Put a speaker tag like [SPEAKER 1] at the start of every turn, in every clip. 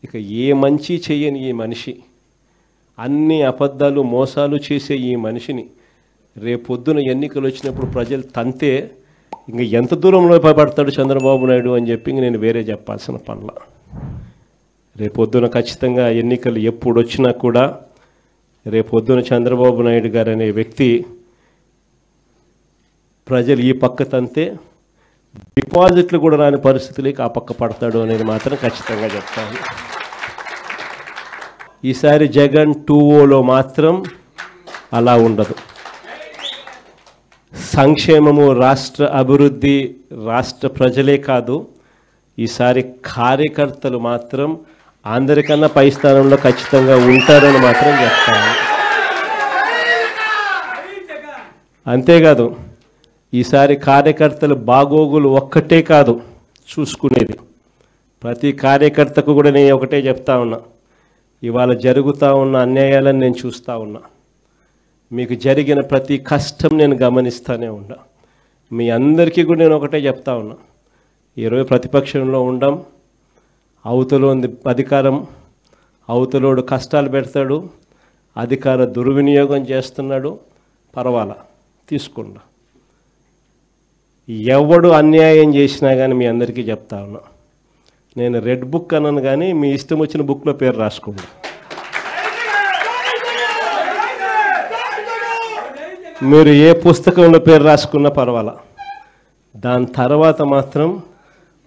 [SPEAKER 1] ఇక ఏ మంచి చేయని ఈ మనిషి, అన్ని అబద్ధాలు మోసాలు చేసే ఈ మనిషిని రేపొద్దున ఎన్నికలు వచ్చినప్పుడు ప్రజలు తంతే ఇంక ఎంత దూరంలో పడతాడు చంద్రబాబు నాయుడు అని చెప్పి ఇంక నేను వేరే చెప్పాల్సిన పనుల. రేపొద్దున ఖచ్చితంగా ఎన్నికలు ఎప్పుడు వచ్చినా కూడా రేపొద్దున చంద్రబాబు నాయుడు గారు అనే వ్యక్తి ప్రజలు ఈ పక్క తంతే డిపాజిట్లు కూడా రాని పరిస్థితులకి ఆ పక్క పడతాడు అనేది మాత్రం ఖచ్చితంగా చెప్తాను. ఈసారి జగన్ 2.0లో మాత్రం అలా ఉండదు. సంక్షేమము, రాష్ట్ర అభివృద్ధి, రాష్ట్ర ప్రజలే కాదు, ఈసారి కార్యకర్తలు మాత్రం అందరికన్నా పై స్థానంలో ఖచ్చితంగా ఉంటారని మాత్రం చెప్తాను. అంతేకాదు, ఈసారి కార్యకర్తలు బాగోగులు ఒక్కటే కాదు చూసుకునేది, ప్రతి కార్యకర్తకు కూడా నేను ఒకటే చెప్తా ఉన్నా, ఇవాళ జరుగుతూ ఉన్న అన్యాయాలను నేను చూస్తూ ఉన్నా, మీకు జరిగిన ప్రతి కష్టం నేను గమనిస్తూనే ఉన్నా. మీ అందరికీ కూడా నేను ఒకటే చెప్తా ఉన్నా, ఈరోజు ప్రతిపక్షంలో ఉండం, అవతల అధికారం, అవతలోడు కష్టాలు పెడతాడు, అధికార దుర్వినియోగం చేస్తున్నాడు, పర్వాలా తీసుకున్నా. ఎవడు అన్యాయం చేసినా కానీ మీ అందరికీ చెప్తా ఉన్నా, నేను రెడ్ బుక్ అన్నాను కానీ మీ ఇష్టం వచ్చిన బుక్లో పేరు రాసుకోండి. మీరు ఏ పుస్తకంలో పేరు రాసుకున్నా పర్వాలా. దాని తర్వాత మాత్రం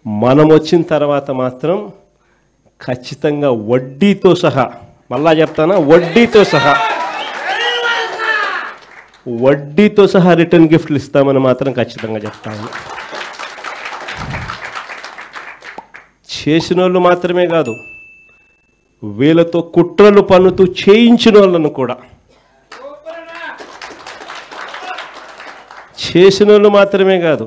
[SPEAKER 1] మనం వచ్చిన తర్వాత మాత్రం ఖచ్చితంగా వడ్డీతో సహా, మళ్ళా చెప్తానా, వడ్డీతో సహా రిటర్న్ గిఫ్ట్లు ఇస్తామని మాత్రం ఖచ్చితంగా చెప్తాను. చేసిన వాళ్ళు మాత్రమే కాదు, వీళ్ళతో కుట్రలు పన్నుతూ చేయించిన వాళ్ళను కూడా, చేసిన వాళ్ళు మాత్రమే కాదు,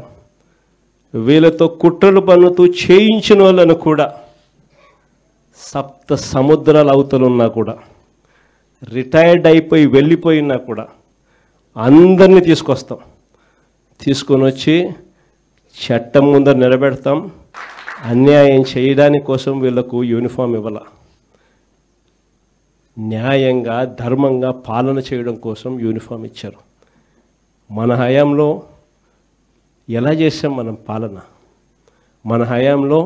[SPEAKER 1] వీళ్ళతో కుట్రలు పన్నుతూ చేయించిన వాళ్ళను కూడా, సప్త సముద్రాల అవతలున్నా కూడా, రిటైర్డ్ అయిపోయి వెళ్ళిపోయినా కూడా అందరినీ తీసుకొస్తాం. తీసుకొని వచ్చి చట్టం ముందర నిలబెడతాం. అన్యాయం చేయడానికి కోసం వీళ్ళకు యూనిఫామ్ ఇవ్వాల, న్యాయంగా ధర్మంగా పాలన చేయడం కోసం యూనిఫామ్ ఇచ్చారు. మన హయాంలో ఎలా చేసాం మనం పాలన? మన హయాంలో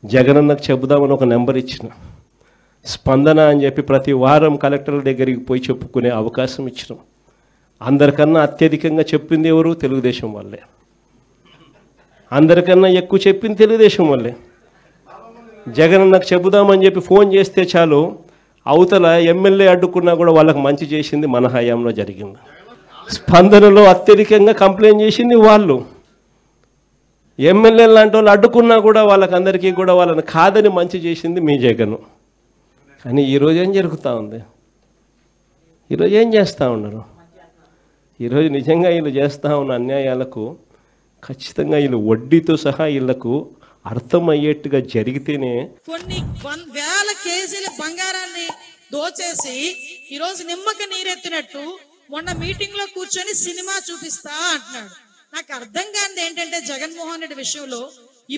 [SPEAKER 1] జగనన్నకు చెబుదామని ఒక నెంబర్ ఇచ్చిన, స్పందన అని చెప్పి ప్రతి వారం కలెక్టర్ల దగ్గరికి పోయి చెప్పుకునే అవకాశం ఇచ్చినాం. అందరికన్నా అత్యధికంగా చెప్పింది ఎవరు? తెలుగుదేశం వాళ్ళే. అందరికన్నా ఎక్కువ చెప్పింది తెలుగుదేశం వాళ్ళే. జగనన్నకు చెబుదామని చెప్పి ఫోన్ చేస్తే చాలు, అవతల ఎమ్మెల్యే అడ్డుకున్నా కూడా వాళ్ళకి మంచి చేసింది మన హయాంలో జరిగింది. స్పందనలో అత్యధికంగా కంప్లైంట్ చేసింది వాళ్ళు. ఎమ్మెల్యే లాంటి వాళ్ళు అడ్డుకున్నా కూడా వాళ్ళకందరికీ కూడా వాళ్ళని కాదని మంచి చేసింది మీ జగను. కానీ ఈరోజు ఏం జరుగుతూ ఉంది? ఈరోజు ఏం చేస్తూ ఉన్నారు? ఈరోజు నిజంగా వీళ్ళు చేస్తూ ఉన్న అన్యాయాలకు ఖచ్చితంగా వీళ్ళు వడ్డీతో సహా వీళ్ళకు అర్థమయ్యేట్టుగా జరిగితేనే.
[SPEAKER 2] కొన్ని వేల కేజీల బంగారాన్ని దోచేసి ఈరోజు నిమ్మక నీరెత్తినట్టు మొన్న మీటింగ్ లో కూర్చొని సినిమా చూపిస్తా అంటున్నాడు. నాకు అర్థం కానిది ఏంటంటే, జగన్మోహన్ రెడ్డి విషయంలో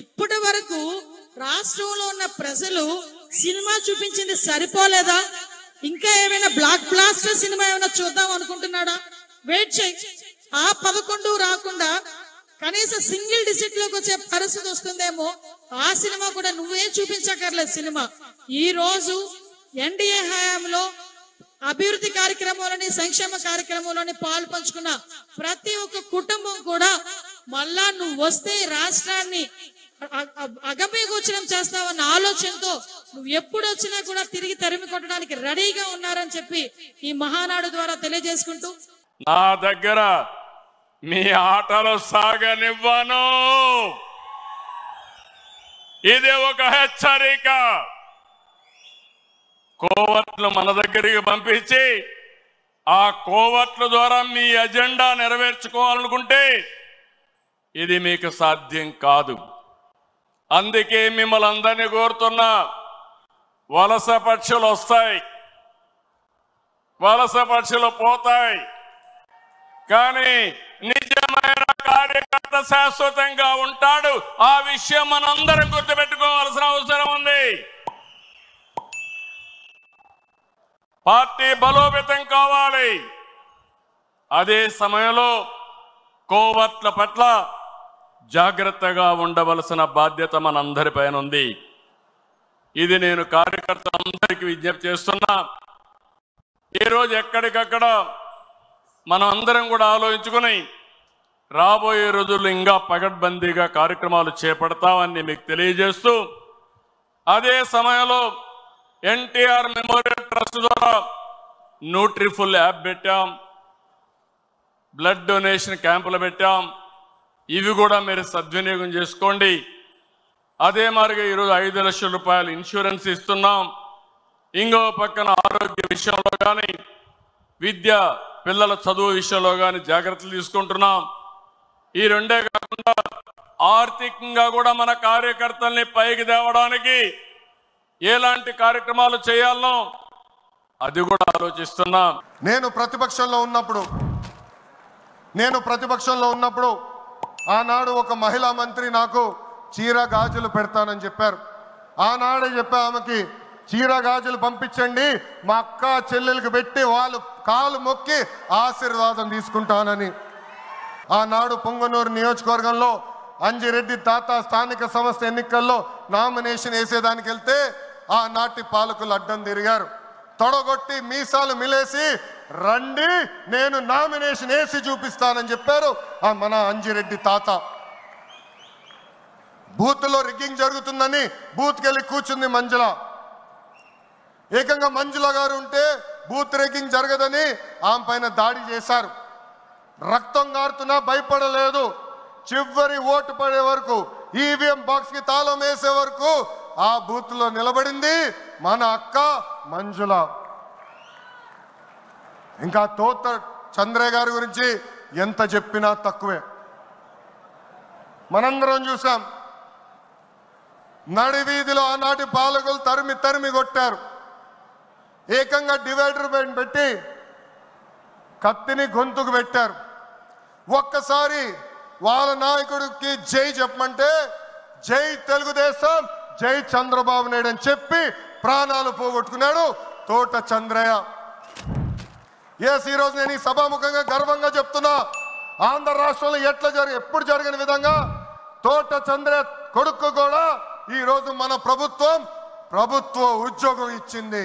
[SPEAKER 2] ఇప్పటి వరకు రాష్ట్రంలో ఉన్న ప్రజలు సినిమా చూపించింది సరిపోలేదా? ఇంకా ఏమైనా బ్లాక్ బ్లాస్టర్ సినిమా ఏమైనా చూద్దాం అనుకుంటున్నాడా? వెయిట్ చేయి. ఆ 11 రాకుండా కనీసం సింగిల్ డిజిట్ లోకి వచ్చే పరిస్థితి వస్తుందేమో. ఆ సినిమా కూడా నువ్వే చూపించక్కర్లేదు. సినిమా ఈ రోజు ఎన్డీఏ హయాంలో అభివృద్ధి కార్యక్రమాలని, సంక్షేమ కార్యక్రమంలోని పాలు పంచుకున్న ప్రతి ఒక్క కుటుంబం కూడా మళ్ళా నువ్వు వస్తే రాష్ట్రాన్ని అగపేగోచరం చేస్తావన్న ఆలోచనతో నువ్వు ఎప్పుడు వచ్చినా కూడా తిరిగి తరిమి కొట్టడానికి రెడీగా ఉన్నారని చెప్పి ఈ మహానాడు ద్వారా తెలియజేసుకుంటూ,
[SPEAKER 3] నా దగ్గర మీ ఆటలు సాగనివ్వను. ఇది ఒక హెచ్చరిక. కోవట్లు మన దగ్గరికి పంపించి ఆ కోవట్ల ద్వారా మీ ఎజెండా నెరవేర్చుకోవాలనుకుంటే ఇది మీకు సాధ్యం కాదు. అందుకే మిమ్మల్ని అందరినీ కోరుతున్నా, వలస పక్షులు వస్తాయి, వలస పక్షులు పోతాయి, కానీ నిజమైన కార్యకర్త శాశ్వతంగా ఉంటాడు. ఆ విషయం మనందరం గుర్తుపెట్టుకోవాల్సిన అవసరం ఉంది. పార్టీ బలోపేతం కావాలి. అదే సమయంలో కోవర్ట్ల పట్ల జాగ్రత్తగా ఉండవలసిన బాధ్యత మనందరిపైన ఉంది. ఇది నేను కార్యకర్తలందరికీ విజ్ఞప్తి చేస్తున్నా. ఈరోజు ఎక్కడికక్కడ మనం అందరం కూడా ఆలోచించుకుని రాబోయే రోజుల్లో ఇంకా పగడ్బందీగా కార్యక్రమాలు చేపడతామని మీకు తెలియజేస్తూ, అదే సమయంలో ఎన్టీఆర్ మెమోరియల్ ట్రస్ట్ ద్వారా న్యూట్రిఫుల్ యాప్ పెట్టాం, బ్లడ్ డొనేషన్ క్యాంపులు పెట్టాం. ఇవి కూడా మీరు సద్వినియోగం చేసుకోండి. అదే మాదిరిగా ఈరోజు 5 లక్షల రూపాయలు ఇన్సూరెన్స్ ఇస్తున్నాం. ఇంకో పక్కన ఆరోగ్య విషయంలో కానీ, విద్య పిల్లల చదువు విషయంలో కానీ జాగ్రత్తలు తీసుకుంటున్నాం. ఈ రెండే కాకుండా ఆర్థికంగా కూడా మన కార్యకర్తల్ని పైకి తేవడానికి ఎలాంటి కార్యక్రమాలు చేయాలనో అది కూడా ఆలోచిస్తున్నాం.
[SPEAKER 4] నేను ప్రతిపక్షంలో ఉన్నప్పుడు ఆనాడు ఒక మహిళా మంత్రి నాకు చీర గాజులు పెడతానని చెప్పారు. ఆనాడే చెప్పా ఆమెకి, చీర గాజులు పంపించండి, మా అక్క చెల్లెలకు పెట్టి వాళ్ళు కాలు మొక్కి ఆశీర్వాదం తీసుకుంటానని. ఆనాడు పొంగనూరు నియోజకవర్గంలో అంజిరెడ్డి తాత స్థానిక సంస్థ ఎన్నికల్లో నామినేషన్ వేసేదానికి వెళ్తే ఆనాటి పాలకులు అడ్డం తిరిగారు. తొడగొట్టి మీసాలు మిలేసి రండి నేను నామినేషన్ వేసి చూపిస్తానని చెప్పారు ఆ మన అంజిరెడ్డి తాత. బూత్లో రిగ్గింగ్ జరుగుతుందని బూత్కి వెళ్ళి కూర్చుంది మంజుల. ఏకంగా మంజుల గారు ఉంటే బూత్ రిగ్గింగ్ జరగదని ఆమె పైన దాడి చేశారు. రక్తం గారుతున్నా భయపడలేదు. చివరి ఓటు పడే వరకు, ఈవీఎం బాక్స్ కి తాళం వేసే వరకు ఆ బూత్ లో నిలబడింది మన అక్క మంజుల. ఇంకా తోట చంద్రయ్య గారి గురించి ఎంత చెప్పినా తక్కువే. మనందరం చూసాం, నడి వీధిలో ఆనాటి పాలకులు తరిమి తరిమి కొట్టారు. ఏకంగా డివైడర్ పెట్టి కత్తిని గొంతుకు పెట్టారు. ఒక్కసారి వాళ్ళ నాయకుడికి జై చెప్పమంటే జై తెలుగుదేశం, జై చంద్రబాబు నాయుడు అని చెప్పి ప్రాణాలు పోగొట్టుకున్నాడు తోట చంద్రయ్య. ఈరోజు నేను ఈ సభాముఖంగా గర్వంగా చెప్తున్నా, ఆంధ్ర రాష్ట్రంలో ఎప్పుడు జరిగిన విధంగా తోట చంద్రయ్య కొడుకు కూడా ఈరోజు మన ప్రభుత్వ ఉద్యోగం ఇచ్చింది.